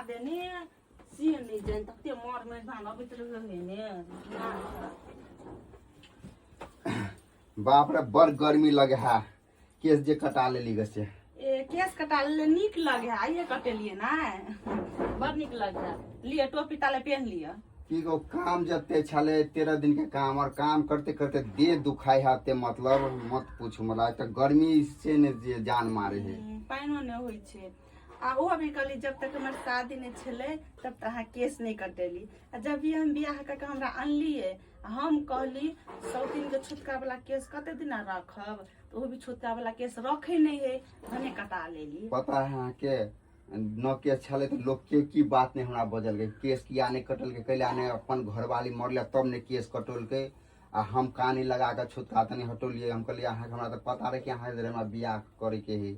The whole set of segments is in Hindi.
देने से नहीं जान तक मोर में धान अबित रहे ने बाप रे बड़ गर्मी लगे है केस जे कटा लेली गसे ए केस कटा ले निक लगे है आइए कटेलिए ना बड़ निक लगे लिए टोपी ताले पहन लिया की गो काम जते छले 13 दिन के काम और काम करते करते देह दुखाई हाथे मतलब मत पूछ मला त गर्मी से ने जे जान मारे है पाइनो ने होई छे आ ओ अभी कली जब तक हमर शादी ने छले तब तक अहाँ केस नहीं कटेली आ जब भी हम बियाह करके हमरा अनलिए हम कहली 100 दिन के छुटका वाला केस कते दिन रखब तो वो भी छुटका वाला केस रखे नहीं है धने कटा लेली पता है अहाँ के न केस छले तो लोग के की बात नहीं हमरा बजल गई केस किया नहीं कटल के कैले आने अपन घरवाली मरले तब ने केस कटल के आ हम कानी लगा के छुटका तनी हटोलिए हम कहलिए अहाँ हमरा तो पता रहे कि अहाँ हमरा बियाह करे के है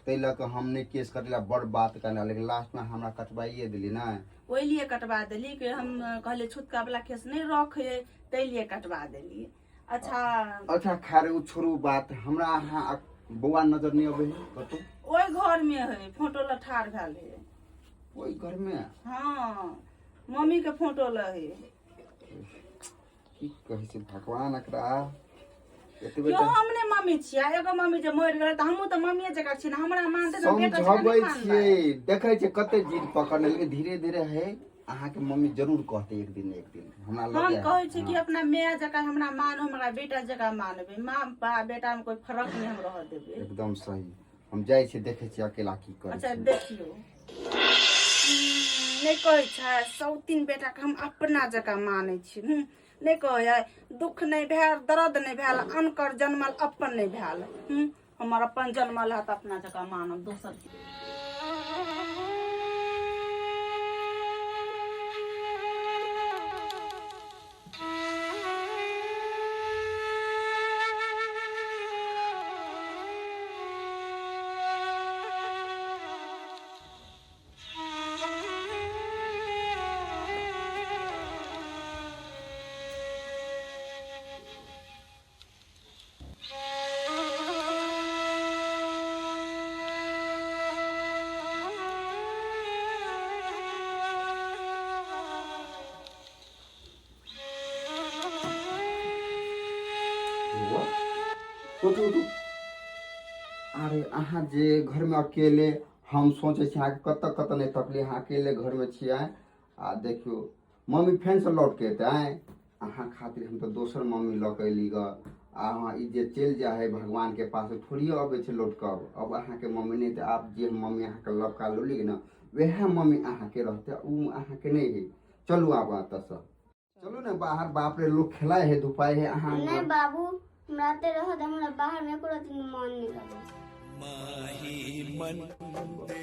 तै लक हमने केस कटला बड़ बात करला लेकिन लास्ट में हमरा कटवाइए दिली ना ओइ लिए कटवा देली कि हम कहले छुटका वाला केस नहीं रखे तै लिए कटवा देली अच्छा खैर उ छोड़ू बात हमरा अहाँ बौआ नजर नहीं आवे कतो ओइ घर में है फोटो लठार भेल है ओइ घर में हां मम्मी के फोटो ल है की कहै छै भगवान एकरा यो हमने मम्मी छिया एगो मम्मी जे मर गेल त हमहु त मम्मीए जका छी ना हमरा मानते न बेटा छियै देखै छै कते जिद पकड़ने लेकिन धीरे धीरे है अहाँ के मम्मी जरूर कहते एक दिन हमरा लगे हम कहै छी कि अपना माय जका हमरा मान हमरा बेटा जका मानबे मां बेटा में कोई फर्क नहीं हम रह देबे एकदम सही हम जाय छी देखे छी अकेला की करे अच्छा देखियो नहीं कहै छै सौतीन बेटा के हम अपना जका मानै छी नहीं कहे दुख नहीं भेल दर्द नहीं भेल अनकर जन्मल अपन नहीं भेल हमर अपन जन्मल है त अपना जका मानब दोसर अरे अहाँ जे घर में अकेले हम सोचे छी अहाँ कत कत नहीं तकली अहाँ अकेले घर में छियै आ देखियो मम्मी फेन से लौट के एतै अहाँ खातिर हम तो दोसर मम्मी लऽ के अयली ग अहाँ ई जे चलि जाइ है भगवान के पास थोड़ी अबै छै लौट कऽ अब अहाँ के मम्मी नहीं त आप जे मम्मी अहाँ के लपका लोली न वह मम्मी अहाँ के रहते उ अहाँ के नहीं है चलू आब एतऽ से चलू ने बाहर बाप रे लोग खेलाय है धुपाय है अहाँ नहीं बाबू हमरा ते रह दे हमरा बाहर में एको दिन मन नहीं करे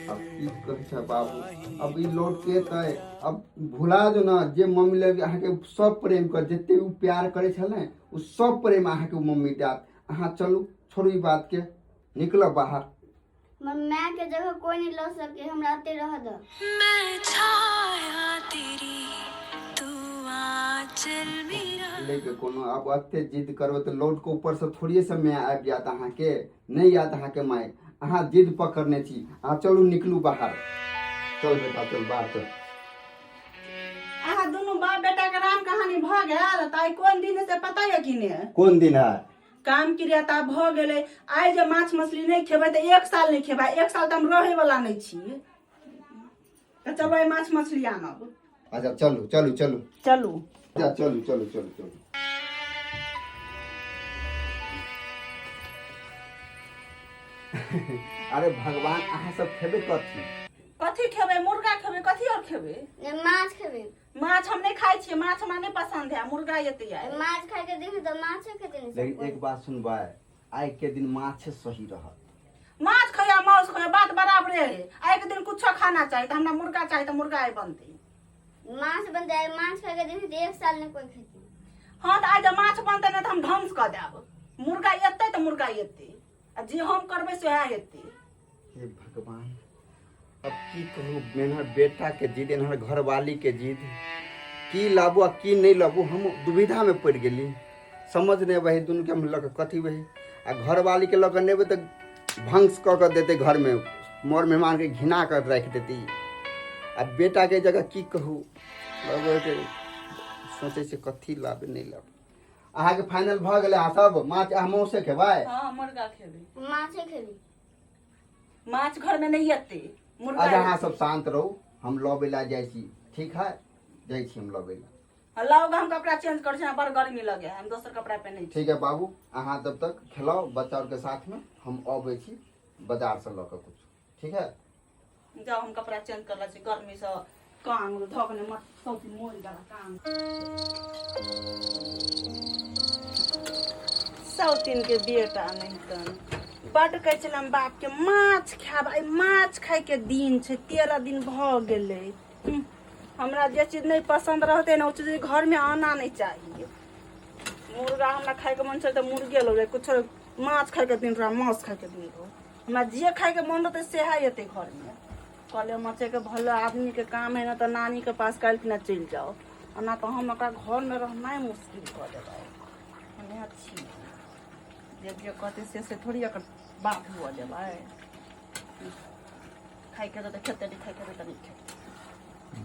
अब की कहै बाबू अब ई लौट के तय अब भुला जो ना जे मम्मी लगे अहाँ के सब प्रेम कर जते उ प्यार करे छले उ सब प्रेम अहाँ के मम्मी देत अहाँ चलू छोड़ू ई बात के निकलो बाहर मैं के जगह कोई नहीं ला सके हमरा ते रह दे मैं छाया तेरी तू आंचल मेरा लेके कोनो अब अते जिद करबो तो लौट के ऊपर से थोड़िए से मैं आबि जात अहाँ के नहीं याद अहाँ के माय अहाँ जिद पकड़ने छी अहाँ चलू निकलू बाहर चल बेटा चल बाहर चल अहाँ दोनों बाप बेटा के राम कहानी भ गेल ताई कोन दिन से पता है कि ने कौन दिन है काम क्रिया ता भ गेले आइ जे माछ मछली नहीं खेबै त 1 साल नहीं खेबै 1 साल त हम रहे वाला नहीं छी त चलो माछ मछली आनब अच्छा चलू चलू चलू चलू जा चलू चलू चलू चलू अरे भगवान अहाँ सब खेबे कथी कथी खेबै मुर्गा खेबै कथी और खेबै माछ खेबे माछ हम नहीं खाई छी माछ हमरा नहीं पसंद है मुर्गा एते है माछ खाए के देखि त माछ खेते नहीं लेकिन एक बात सुनबै आइ के दिन माछ सही रहत माछ खया मांस खया बात बराबरे है आइ के दिन कुछो खाना चाहिए त हमरा मुर्गा चाहिए त मुर्गा बनते माछ बन जाए माछ खाए के देखि त 1 साल नहीं कोई खेती हां त आज माछ बनते न त हम ढंस क देब मुर्गा एते त मुर्गा एते आ जे हम करबै से है एते हे भगवान अब की कहूँ मेहर बेटा के जिद एनहर घरवाली के जिद की लाबू आ की नहीं लाबू हम दुविधा में पड़ गेली समझ नहीं वही दुनू के हम लग कथी वही आ घरवाली के लग नहीं तो भंस क देते घर में मोर मेहमान के घिना कर रख देती आ बेटा के जगह की कहू सोचे से कथी लाबे नहीं लाबे अहाँ के फाइनल भ गेलै आ सब माछ आ मौसे खेबै हां मुर्गा खेबै माछे खेली माछ घर में नहीं आते मुर्गा आज अहाँ सब शांत रहू हम लबे ला जाइ छी ठीक है जाइ छी हम लबे ला लाओगा हम कपड़ा चेंज कर छै बड़ गर्मी लगे हम दोसर कपड़ा पहनै छी ठीक है बाबू अहाँ तब तक खिलाओ बच्चा और के साथ में हम अबै छी बाजार से ल के कुछ ठीक है जाओ हम कपड़ा चेंज कर ला छी गर्मी से काम धोकने मत सौती मोर जाला काम सौतीन के बेटा नहीं तन बड कहे छलम बाप के माछ खाब आई माछ खाए के दिन छै 13 दिन भ गेलै हमरा जे चीज नहीं पसंद रहते ना वो चीज घर में आना नहीं चाहिए मुर्गा हमरा खाए के मन छल त मुर्गे लो कुछ माछ खाए के दिन रहा मांस खाए के दिन रहो हमरा जे खाए के मन रहते सेहा येते घर में कहले मचे के भले आदमी के काम है ना तो नानी के पास काल के ना चल जाओ ना तो हम अपना घर में रहना मुश्किल कर देबो हमें अच्छी जे कहते से थोड़ी अकर बात हुआ देबा खाए के तो खेते नहीं खाए के तो नहीं खेते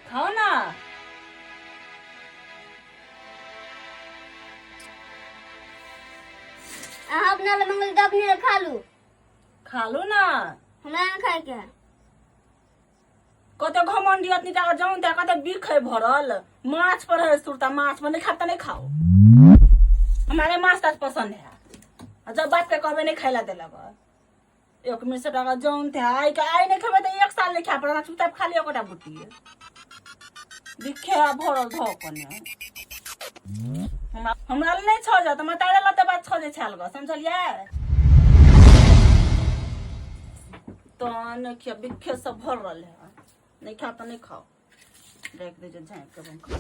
खाओ ना अहाँ अपना ले मंगल के अपने खा लो ना हमरा ना खाए के कते घमंडी अतनी टाका जाऊं त कते बिख है भरल माछ पर है सुरता माछ में नहीं खाता नहीं खाओ हमारे माछ ताज पसंद है जब बात के कहबे नहीं खाइला देला बा एक में से टाका जाऊं थे आई नहीं खाबे त एक साल नहीं खा पड़ा चुपचाप खा लियो कोटा बुटी बिखे भरल धोकने हमरा नहीं छ जा त म तारे लते बात छ जे छाल ग समझलिए तो न के बिखे सब भरल है नहीं खा तो नहीं खाओ देख दे झाँक के हम खा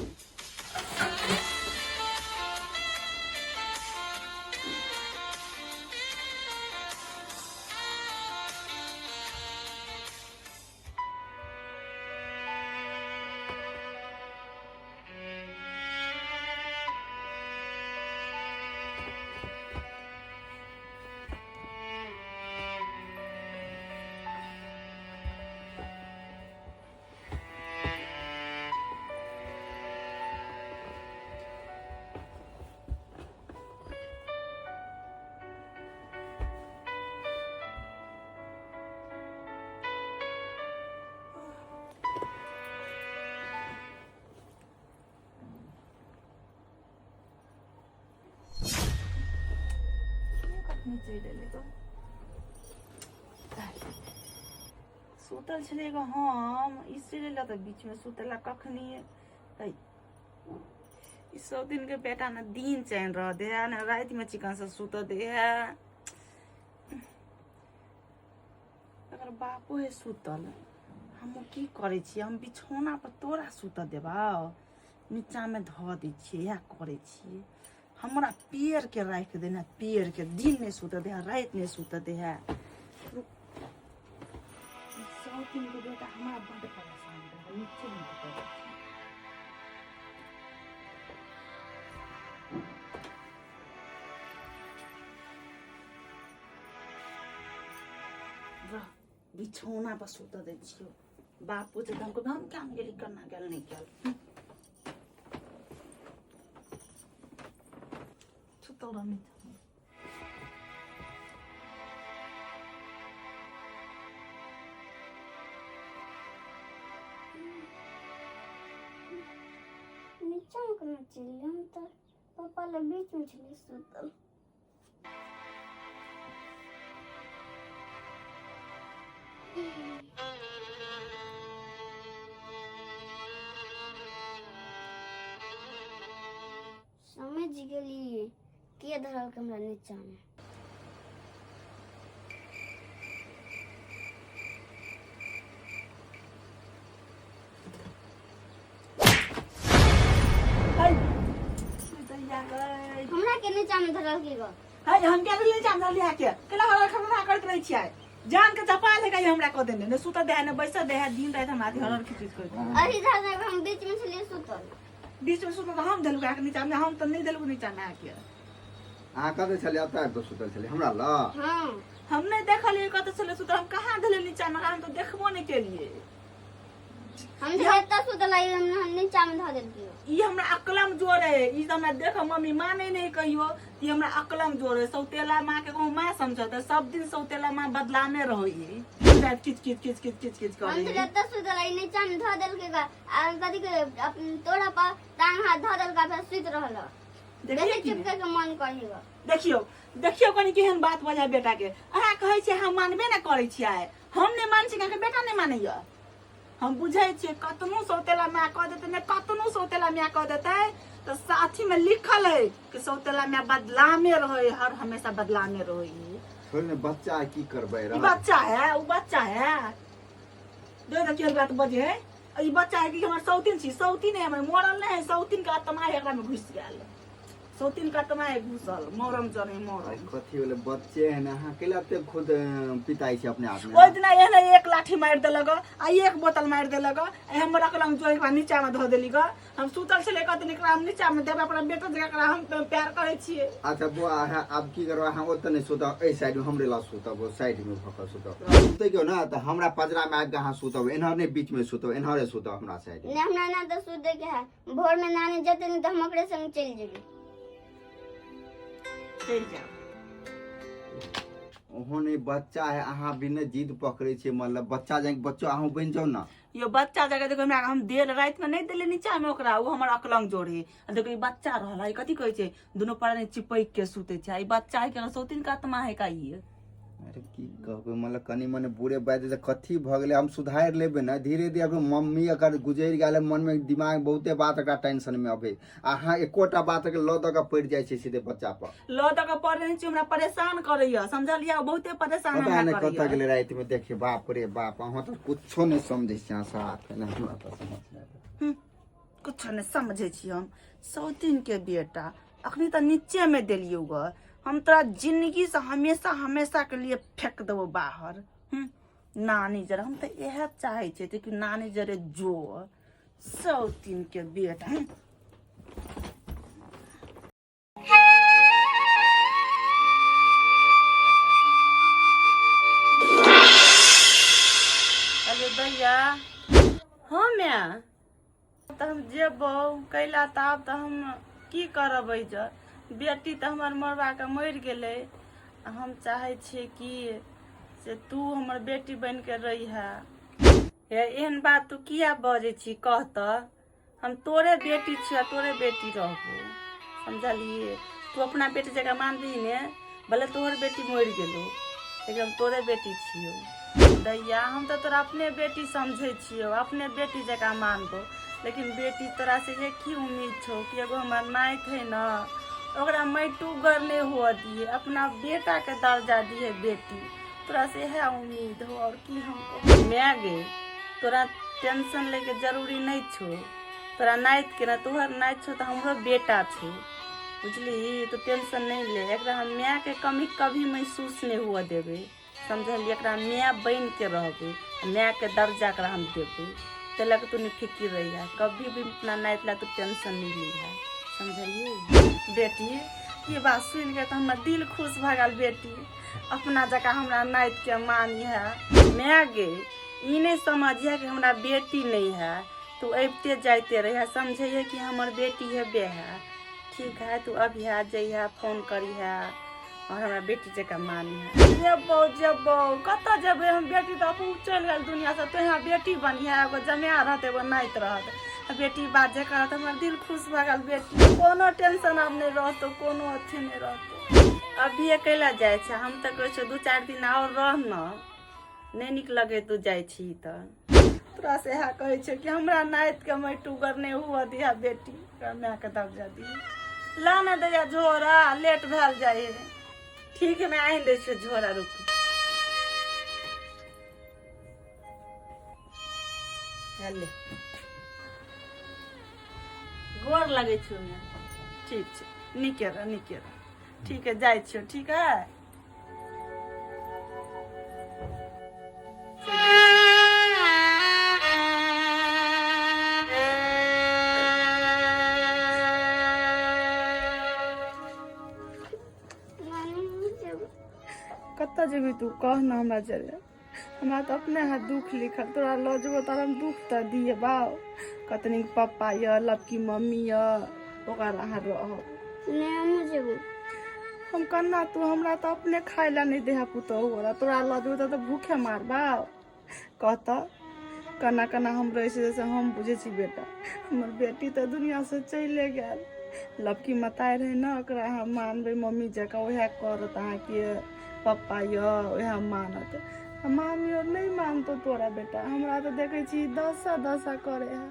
नीचे ले ले तो सुतल छले एगो हम इसलिए ला त बीच में सुतला कखनी है ई सब दिन के बेटा ना दिन चैन रह दे ना रात में चिकन से सुत दे अगर बापू है सुतल हम की करे छी हम बिछौना पर तोरा सुत देबाओ नीचा में धो दै छी या करे छी हमरा पैर के राख देना पैर के दिन में सुत दे रात में सुत दे दिन के बेटा हमारा बड़ परेशान है नीचे में बिछौना पर सुत दे छियो बापू से हमको हम काम गेली करना गेल नहीं गेल सुतल रहनी नीचा में करना चाहिए हम तो पापा ले बीच में चले सुतल समझ गेलिए के धरल के हमरा नीचा में हमरा के नीचा में धरल के गो हाय हम क्या ले जान ले आके केला वाला खाना करत रही छियै जान के चपा ले गई हमरा को देने ने सुता दे है ने बैसा दे है दिन रात हमरा हरर खिचित कर अही धर दे हम बीच में से ले सुतल बीच में सुता हम देलु का नीचा में हम तो नहीं देलु नीचा में आके अहाँ कतऽ छलियै अब तक तो सुतल छलियै हमरा ल हां हम नहीं देखलिए कत चले सुता हम कहां देले नीचा में हम तो देखबो नहीं केलिए हम जेता सुतल आई हम नीचा में धर देलिए ई हमरा अकलम जोर है ई तो हमरा देख मम्मी माने नहीं कहियो ई हमरा अकलम जोर है सौतेला मां के कहूं मां समझत सब दिन सौतेला मां बदलाने रही रात किच किच किच किच किच किच हम करे जेता सुतल आई नीचा में धर देल के आ कथि के तोरा पर टांग हाथ धर देल का फिर सुत रहल देखिए चिपके के मन कहियो देखियो देखियो कनी केहन बात बजा बेटा के अहाँ कहै छै हम मानबे न करै छियै हम नहीं मान छियै के बेटा नहीं मानैया हम बुझै छियै कतनो सौतेला मां कह देतै ने कतनो सौतेला मां कह देतै तो साथी में लिखल है कि सौतेला मां बदलामे रहे हर हमेशा बदलामे रहे छोड़ ने बच्चा की करबै ई रह बच्चा है वो बच्चा है दे देखियो बात बजे है ई बच्चा है कि हमर सौतीन छी सौतीन है हमर मरल नहीं है सौतीन का आत्मा एकरा में घुस गेल सौतीन का आत्मा है घुसल मरम जरे मरम कथी वाले बच्चे है ना अहाँ केला ते खुद पिताई छै अपने आप में ओइ दिन एने एक लाठी मार देलक आ एक बोतल मार देलक ए हमर रखलम जो एकरा नीचा में ध देली ग हम सुतल छले कहत एकरा हम नीचा में देबे अपना बेटा जकरा एकरा हम प्यार करे छिए अच्छा वो अब की करबा हम ओत नहीं सुतब ए साइड में हमरे ला सुतब वो साइड में फकर सुतब सुते क्यों ना तो हमरा पजरा में आके कहां सुतब एनहर ने बीच में सुतब एनहरे सुतब हमरा साइड ने हमरा ना तो सुत दे के है भोर में नानी जते नहीं तो हम ओकरे संग चल जेबी चल जाओ ओहने बच्चा है अहाँ भी ने जिद पकड़े छे मतलब बच्चा जाके बच्चा अहाँ बन जाओ ना यो बच्चा जगह देखो हमरा हम देर रात में नहीं देले नीचा में ओकरा वो हमर अकलंग जोड़ी देखो ई बच्चा रहला ई कथि कहै छै दोनों पर ने चिपक के सुते छै ई बच्चा है के सौतीन का आत्मा है का ई अरे की कहबे मतलब कनी मने बुरे बात से कथी भ गेले हम सुधार लेबे ना धीरे धीरे अपन मम्मी अगर गुजर गेले मन में दिमाग बहुते बात का टेंशन में अबे अहाँ एकोटा बात के ल द के पड़ जाय छै सीधे बच्चा पर ल द के पड़े छै हमरा परेशान करैया समझलिया बहुते परेशान पता नहीं हमरा कत करैया गेले रात में देखिए बाप रे बाप अहाँ तो कुछो नहीं समझै छी साथ ना हमरा तो समझ नहीं कुछ नहीं समझे छी हम सौतीन के बेटा अखनी तो नीचे में देलियो ग हम तोरा जिंदगी से हमेशा हमेशा के लिए फेंक देबो बाहर नानी जरा हम तो यह चाहे छे कि नानी जरे जो सौतीन के बेटा अरे भैया हाँ मैं तो हम जेबो कैला तब तो हम की करबै ज बेटी तो हमार मरवा के मर गेले हम चाहे छे कि से तू हमर बेटी बन के रही है एहन बात तू किया बजे छी कह त हम तोरे बेटी छिया तोरे बेटी रहबो समझलिए तू अपना बेटी जगह मान ली ने भले तोहर बेटी मर गेलो लेकिन हम तोरे बेटी छियो दैया हम तो तोरा अपने बेटी समझे छियो अपने बेटी जगह मानबो लेकिन बेटी तोरा से ये की उम्मीद छो कि एगो हमर नाइत है ना ओकरा मैटू गरने हुआ दिए अपना बेटा के दर्जा दिए बेटी तोरा से है उम्मीद हो और की हमको मैं गे तोरा टेंशन लेके जरूरी नहीं छो तोरा नाइत के ना तोहर नाइत छो तो हमरो बेटा छे बुझली तो टेंशन नहीं ले एकरा हम मैं के कमी कभी महसूस नहीं हुआ देवे समझलिए एकरा मैं बन के रहबे मैं के दर्जा एकरा हम देबे तलक तू नहीं फिक्र रही है कभी भी अपना नाइत ला तू टेंशन नहीं ली है समझलिए बेटी ये बात सुन के तो हमारा दिल खुश भ गल बेटी अपना जगह हमरा नाइत के मानी है मैं गे ई नहीं समझिए कि हमरा बेटी नहीं है तू अबते जाते रहे समझिए कि हमर बेटी है बे है ठीक है तू अभी आ जाइए फोन करी है और हमरा बेटी जगह मानी है जब कत जेबे हम बेटी तो अपन चल गल दुनिया से तो यहाँ बेटी बनिया एगो जमिया रहते एगो नाइत रहते बेटी बात जे करत हमर दिल खुश भ गल बेटी कोनो टेंशन अब नहीं रहतो कोनो अथी नहीं रहतो अभी अकेला जाय छै हम तो कहै छै 2-4 दिन और रह न नहीं निक लगे तू जाय छी त तोरा से है कहै छै कि हमरा नाइत के मैटू गरने हुआ दिया बेटी मां के दर्जा दी ला न दैया झोरा लेट भेल जाए ठीक है मैं आइन दै छी झोरा रुक ले गोर लगे छो मैं ठीक छै निके रह ठीक है जाय छियो ठीक है कत्ता जेबी तू कह ना हमरा जरे। हमरा तो अपने हाथ दुख लिखल, तोरा लो जेबो तो हम दुख तो दिए बाओ। कतनी पापा य लपकी मम्मी य ओकर अहाँ रह। नहीं हम जेबो। हम कन्ना तू हमरा तो अपने खाए ला नहीं देहा पुतो होला, तोरा लो जेबो तो भूखे मार बाओ। कहता कना कना हम रहे जैसे हम बुझे छी बेटा। हमर बेटी तो दुनिया से चले गेल। लपकी मताए रहे ना ओकरा हम मानबे मम्मी जका ओहे करत अहाँ के पप्पा य ओहे मानत। मामी और नहीं मानतो तोरा बेटा, हमरा तो देखे छी दशा दशा करे है,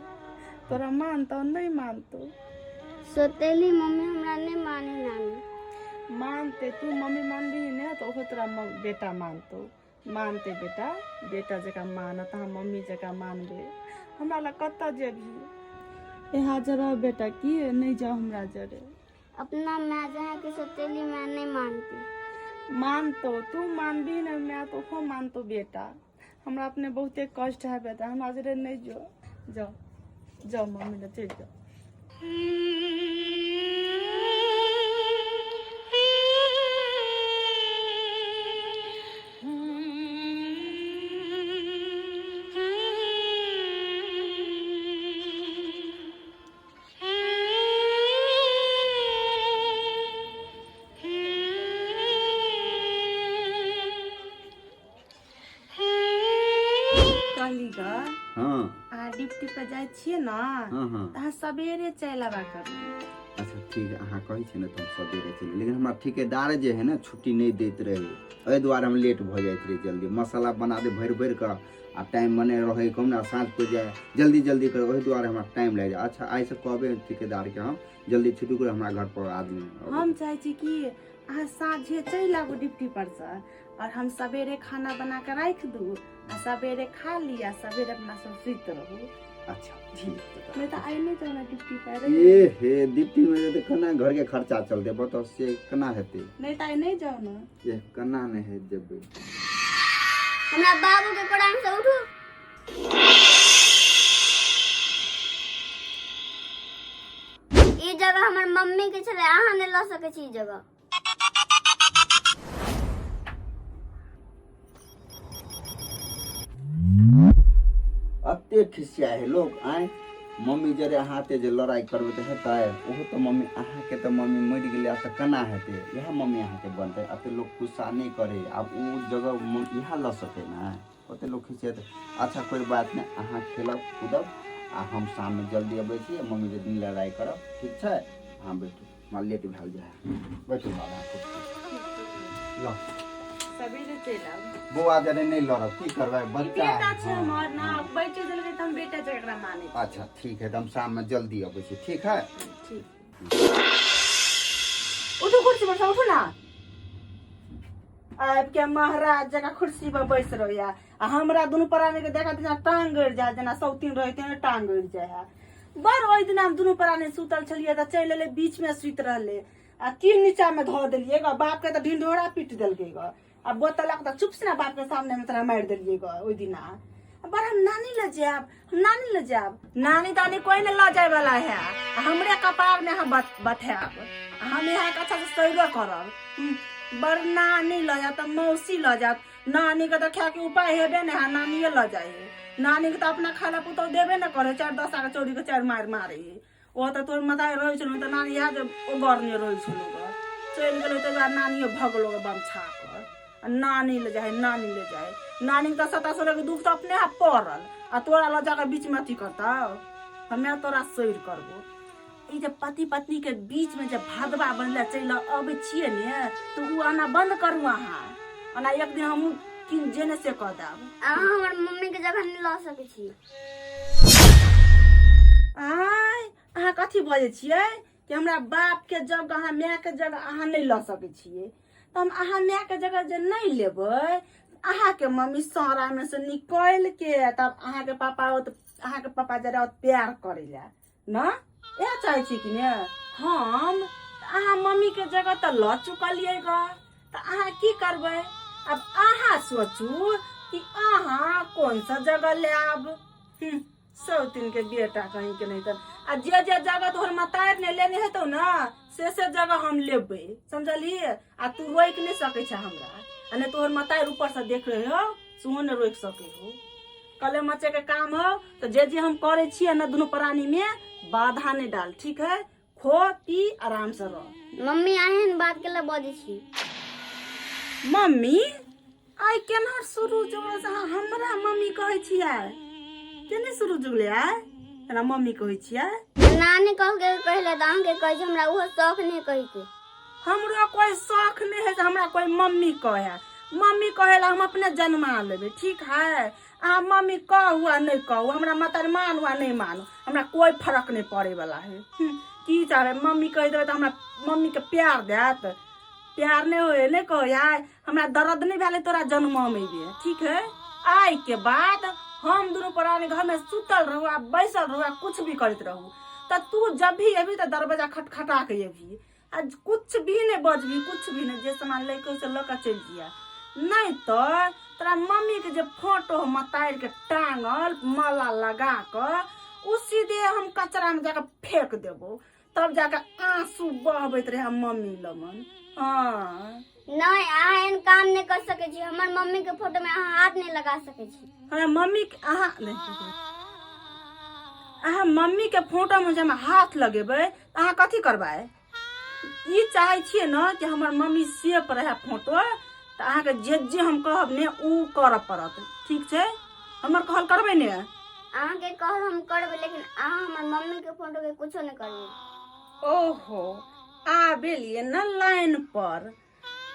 तोरा मानता नहीं मानतो। सौतेली मम्मी हमरा नहीं माने नानी। मानते तू मम्मी मान भी ने तो ओहो तोरा बेटा मानतो। मानते बेटा, बेटा जका मानत हम मम्मी जका मानबे। हमरा ला कत्ता जेबी यहाँ जरा बेटा की नहीं जाओ हमरा जरे। अपना मैं जहाँ की सौतेली मैं नहीं मानती। मानतो तू मान भी न मैं तो हो मानतो बेटा। हमरा अपने बहुते कष्ट है बेटा, हमरा जरे नहीं जो जाओ जाओ मम्मी ले चल जाओ। कहली ग हाँ आ डिप्टी पे जाए छिए ना हाँ हाँ तहाँ सवेरे चल आबा करू। अच्छा ठीक है, अहाँ कहै छी ने तो हम सबेरे चली, लेकिन हमरा ठेकेदार जे है ना छुट्टी नहीं देत रहे, एहि दुआरे हम लेट भ जाइत रही। जल्दी मसाला बना दे भरि भरि कर आ टाइम बने रहे कम ना, साँझ को जाए जल्दी जल्दी कर, ओहि दुआरे हमरा टाइम लग जाए। अच्छा आइ से कहबे ठेकेदार के हम जल्दी छुट्टी कर, हमरा घर पर आदमी हम चाहे छी कि अहाँ साँझे चल आबू डिप्टी पर से और हम सवेरे खाना बना के राख दू आ सवेरे खा लिया, सवेरे अपना सब सुत रहू। अच्छा ठीक है। मैं तो आई नहीं जाना डिप्टी पर। ए हे डिप्टी में तो कना घर के खर्चा चलते, बताओ से कना हेते। नहीं तो आई नहीं जाओ ना। ये कना नहीं है जब हमरा बाबू के कोड़ाम से उठू। ई जगह हमर मम्मी के छले, अहाँ ने ल सके छी ई जगह। अते खिसिया है लोग आए मम्मी जरे हाथे जे लड़ाई करबे तो हेतै ओहो तो मम्मी अहाँ के तो मम्मी मर गेले त कना हेतै, यह मम्मी अहाँ के बनते। अते लोग गुस्सा नहीं करे, अब वो जगह यहाँ ल सके ना, ओते लोग खिसिया। अच्छा कोई बात नहीं, अहाँ खेलब कूदब आ हम शाम में जल्दी अबै छी, मम्मी जे दिन लड़ाई करब ठीक छै। हाँ बैठू, मां लेट भेल जाए, बैठू बाबा लो सवेरे चल आबू। बौआ जरे नहीं लड़ब की करबै बच्चा बेटा छै हमर ना, बैठे देलकै त हम बेटा जकरा माने। अच्छा ठीक है, हम शाम में जल्दी अबै छी ठीक है। ठीक उठो कुर्सी पर से उठो ना। आब के महाराज जगह कुर्सी पर बैस रहो या आ हमरा दुनु प्राणी के देखा जना टांग गड़ जा, जना सौतीन रहे तेने टांग गड़ जाय है। बर ओइ दिन हम दुनु प्राणी सुतल छलिए त चल एले बीच में सुत रहले आ की नीचा में धो देलिए ग। बाप के त ढिंढोरा पीट देलकै ग, आ बोतलक त चुप से ना बाप के सामने में तना मार देलिए ग ओइ दिना। पर हम नानी ले जाब, हम नानी ले जाब। नानी तानी कोई ने ल जाए वाला है, हमरे कपार में हम बथाब, हम यहाँ के अच्छा से सैरो करब। बर नानी ल जात, मौसी ल जात, नानी के तो खाए के उपाय हेबे ने है, नानिये ल जाए। नानी के तो अपना खाला पुतो देबे न करे, 4-10 के चोरी के 4 मार मारे। ओ तो तोर मताए रहे छलो त नानी याद ओ गरने रहे छलो ग, चल गेलो त नानिये भगलो ग बमछा कर। नानी ले जाए, नानी ले जाए, नानी का 27 के दुख तो अपने आप पड़ल आ तोरा ल जाकर बीच में अथी करता। हमें तोरा सैर करबो। ई जे पति पत्नी के बीच में जब भादवा बनले चल अब छिए ने तो उ आना बंद करू। अहाँ आना एक दिन हम किन जेने से कह देब। अहाँ हमर मम्मी के जगह नहीं ल सके छी। आय अहाँ कथी बजे छिए कि हमरा बाप के जगह माय के जगह अहाँ नहीं ल सके छिए। तो हम अहाँ माय के जगह जे नहीं लेबै, अहाँ के मम्मी सारा में से निकल के तब अहाँ के पापा अहाँ के पापा जरा प्यार करेला ना, यह चाहे छी कि ने। हम अहाँ मम्मी के जगह तो ल चुकलिए ग, तो अहाँ की करबै। अब अहाँ सोचू कि अहाँ कौन सा जगह ले आब। सौतीन के बेटा कहीं के नहीं तर आ जे जगह तोहर मतार ने लेने हेतौ ना से जगह हम लेबै, समझलिए। आ तू रोक नहीं सकै छ हमरा। आ नहीं तोहर मतार ऊपर से देख रहे हो सुहो ने रोक सके हो। कले मचे के काम हो तो जे हम करे छिए ना दोनों प्राणी में बाधा नहीं डाल, ठीक है? खो पी आराम से रह। मम्मी एहन बात के लिए बजे छी। मम्मी आई केना शुरू जुगले से हमरा मम्मी कहै छियै? केने शुरू जुगले आय हमरा मम्मी कहै छियै? नानी कह के कहले त अहाँ के कहै छी हमरा वो शौक नहीं कहि के। हमरा कोई शौक नहीं है हमरा कोई मम्मी कहे। मम्मी कहेला हम अपने जन्मा लेबे, ठीक है? आ मम्मी कहू आ नहीं कहू, हमरा मतार मानू आ नहीं मानू, हमरा कोई फर्क नहीं पड़े वाला है। की चाहे मम्मी कह देवे तो हमरा मम्मी के प्यार देत? प्यार नहीं होए नहीं कहो यार, हमरा दर्द नहीं भेले तोरा जन्म में भी, ठीक है? आई के बाद हम दोनों प्राणी घर में सुतल रहू आ बैसल रहू आ कुछ भी करते रहू, तो तू जब भी अभी तो दरवाजा खटखटा के अभी आज कुछ भी नहीं बजबी, कुछ भी नहीं, जे सामान लेके उसे लेकर चल जिया। नहीं तो तेरा मम्मी के जो फोटो मतार के टांगल माला लगा कर उसी दे हम कचरा में जाकर फेंक देबो, तब जाकर आंसू बहबैत रहे हम मम्मी लमन। हाँ नहीं अहाँ एहन काम नहीं कर सके छी। हमर मम्मी के फोटो में अहाँ हाथ नहीं लगा सके छी। हमरा मम्मी के अहाँ मम्मी के फोटो में जब हाथ लगेबै अहाँ कथी करबै? ई चाहे छिए न कि हमर मम्मी सेफ रहे फोटो, तो अहाँ के जे हम कहब ने ऊ कर पड़त, ठीक छै? हमर कहल करबै ने? अहाँ के कहल हम करबे, लेकिन अहाँ हमर मम्मी के फोटो के कुछो नहीं करबे। ओहो आ बेलिए न लाइन पर,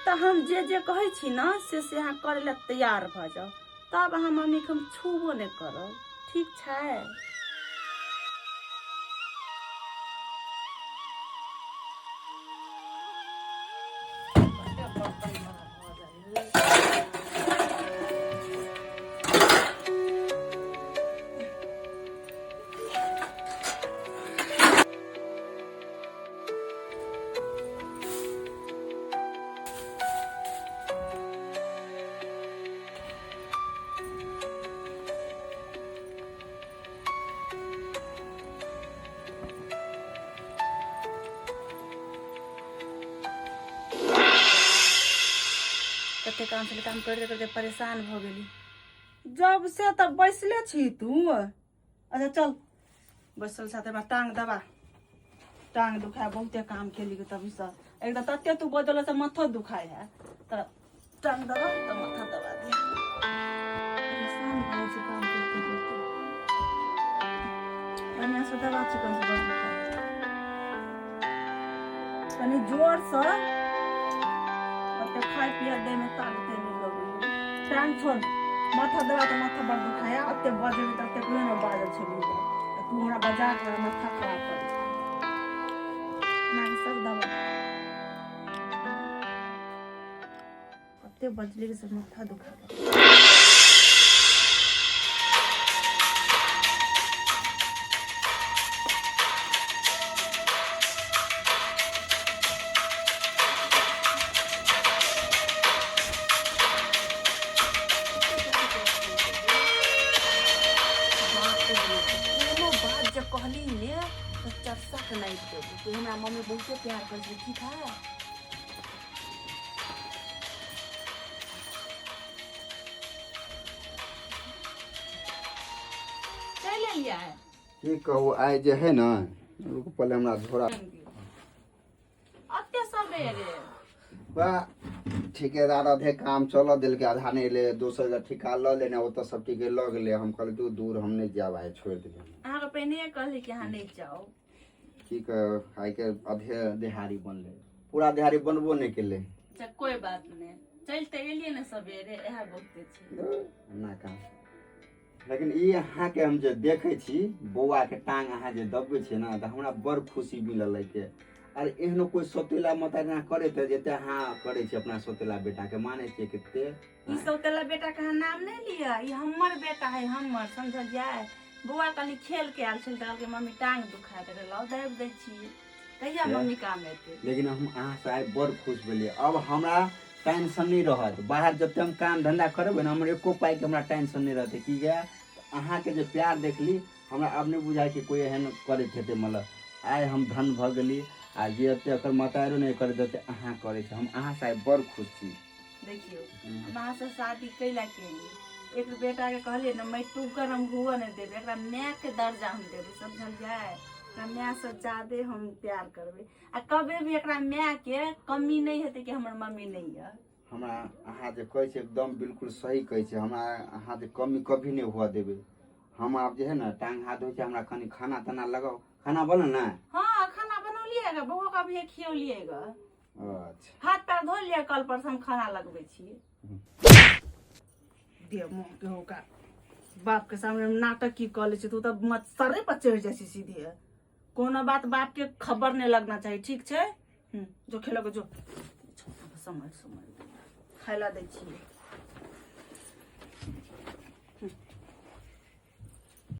तो हम जे कहै छी न से अहाँ करे ला तैयार भ जाओ, तब अहाँ मम्मी के हम छूबो नहीं करब, ठीक छै? कते काम से काम करते करते परेशान भ गेली। जब से तब बैसले छी तू। अच्छा चल बैसल साथे हमरा टांग दबा, टांग दुखाए बहुते काम केली के तभी से एकदम तते तू बदल से माथा दुखाए है, त टांग दबा त माथा दबा दे। परेशान हो छी काम करते करते। कन्या से दबा चिकन से बड़ दुखाए, कनी जोर से खाए पिए दे में ताकते नहीं लगे। टांग छोड़, माथा दबा तो माथा बड़ दुखाए, अते बजे में तते कोई ना बाजल छली तू हमरा बजा के माथा खराब कर ना सब दबा अते बजले के सब माथा दुखा। कहली ने तो चर्चा के नहीं देबू, तो हमरा मम्मी बहुते प्यार कर दी, ठीक है? चले लिया है की कहू आइ जे है ना पहले हमरा झोरा अते सवेरे बा ठेकेदार आधे काम चल दिल के आधा नहीं ले, दोसर का ठिका ल लेने ओत सब के ल गेले। हम कहले तू दूर हम नहीं जाब है, छोड़ दे। अहाँ के पहले कहली कि अहाँ नहीं जाओ, की कह आइ के आधे देहारी बनले, पूरा देहारी बनबो नहीं केले। अच्छा कोई बात नहीं, चलते एलिए ना सवेरे यह बहुते छै ना काम। लेकिन ई अहाँ के हम जे देखे छी बौआ के टांग अहाँ जे दबे छै ना, त हमरा बड़ खुशी मिलल है के अरे एहनो कोई सोतेला मता ना करे त जेते हाँ करे छै अपना सोतेला बेटा के, माने छै केते। ई सोतेला बेटा का नाम नहीं लिया, ई हमर बेटा है, हमर समझल जाए। बुआ कनी खेल के आल छल त के मम्मी टांग दुखा दे लाओ दब दे छी, कहिया मम्मी काम एते। लेकिन हम अहाँ से आइ बड़ खुश भेलिए। अब हमरा टेंशन नहीं रहत, बाहर जब हम काम धंधा करबे ना, हमर एको पाई के हमरा टेंशन नहीं रहते। की गया अहाँ के जे प्यार देखली हमरा अब नहीं बुझाई कि कोई एहन करे हेते, मतलब आइ हम धन भ गेली। आ जे एते एकर मतारो नहीं करे देते अहाँ करे छै, हम अहाँ से बड़ खुश छी। देखियो माँ से शादी कैला केली एक बेटा के कहलिए ना मैं तू कर हम हुआ नहीं देवे एकरा माँ के दर्जा हम देवे समझल जाए एकरा माँ से ज्यादा हम प्यार करबे आ कभी भी एकरा माँ के कमी नहीं हेते कि हमर मम्मी नहीं है हमरा अहाँ जे कहै छै एकदम बिल्कुल सही कहै छै हमरा अहाँ जे कमी कभी नहीं हुआ देबै हम आब जे है ना टांग हाथ धोइ छै हमरा कनी खाना ताना लगाओ खाना बनो ना हाँ खाना बनौलिएगा बहू का भी खियौलिएगा अच्छा हाथ पैर धो लिया कल पर से हम खाना लगबे छिए दे मुंह के होका बाप के सामने नाटक की कॉले तू तो मत सरे पर चढ़ जाए सीधे कोनो बात बाप के खबर नहीं लगना चाहिए ठीक है जो खेलोगे जो समय समय खाइला दै छिए